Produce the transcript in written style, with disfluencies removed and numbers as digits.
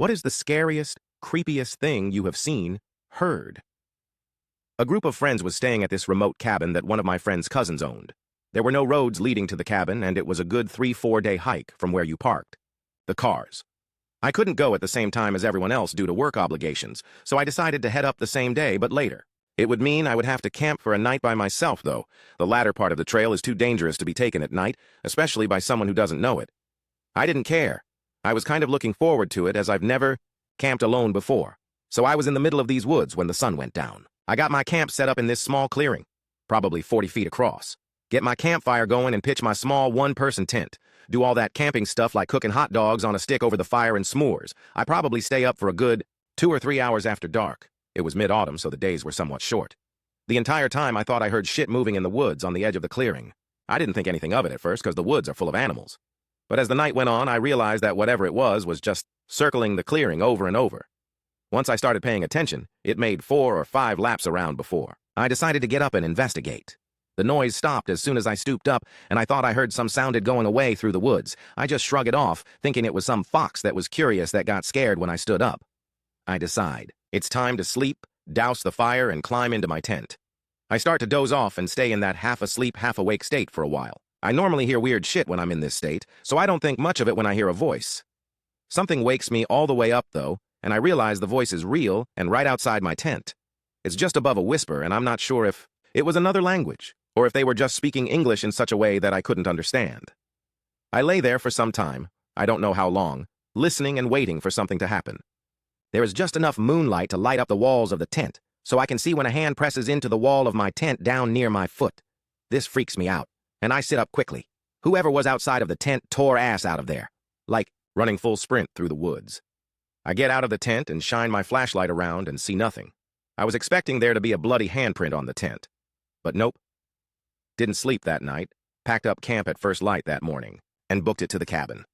What is the scariest, creepiest thing you have seen, heard? A group of friends was staying at this remote cabin that one of my friend's cousins owned. There were no roads leading to the cabin, and it was a good 3-4 day hike from where you parked. The cars. I couldn't go at the same time as everyone else due to work obligations, so I decided to head up the same day, but later. It would mean I would have to camp for a night by myself, though. The latter part of the trail is too dangerous to be taken at night, especially by someone who doesn't know it. I didn't care. I was kind of looking forward to it as I've never camped alone before. So I was in the middle of these woods when the sun went down. I got my camp set up in this small clearing, probably 40 feet across. Get my campfire going and pitch my small one-person tent. Do all that camping stuff like cooking hot dogs on a stick over the fire and s'mores. I probably stay up for a good 2 or 3 hours after dark. It was mid-autumn, so the days were somewhat short. The entire time I thought I heard shit moving in the woods on the edge of the clearing. I didn't think anything of it at first because the woods are full of animals. But as the night went on, I realized that whatever it was just circling the clearing over and over. Once I started paying attention, it made 4 or 5 laps around before. I decided to get up and investigate. The noise stopped as soon as I stooped up, and I thought I heard some sounded going away through the woods. I just shrugged it off, thinking it was some fox that was curious that got scared when I stood up. I decide, it's time to sleep, douse the fire, and climb into my tent. I start to doze off and stay in that half-asleep, half-awake state for a while. I normally hear weird shit when I'm in this state, so I don't think much of it when I hear a voice. Something wakes me all the way up, though, and I realize the voice is real and right outside my tent. It's just above a whisper, and I'm not sure if it was another language, or if they were just speaking English in such a way that I couldn't understand. I lay there for some time, I don't know how long, listening and waiting for something to happen. There is just enough moonlight to light up the walls of the tent, so I can see when a hand presses into the wall of my tent down near my foot. This freaks me out, and I sit up quickly. Whoever was outside of the tent tore ass out of there, like running full sprint through the woods. I get out of the tent and shine my flashlight around and see nothing. I was expecting there to be a bloody handprint on the tent. But nope. Didn't sleep that night, packed up camp at first light that morning, and booked it to the cabin.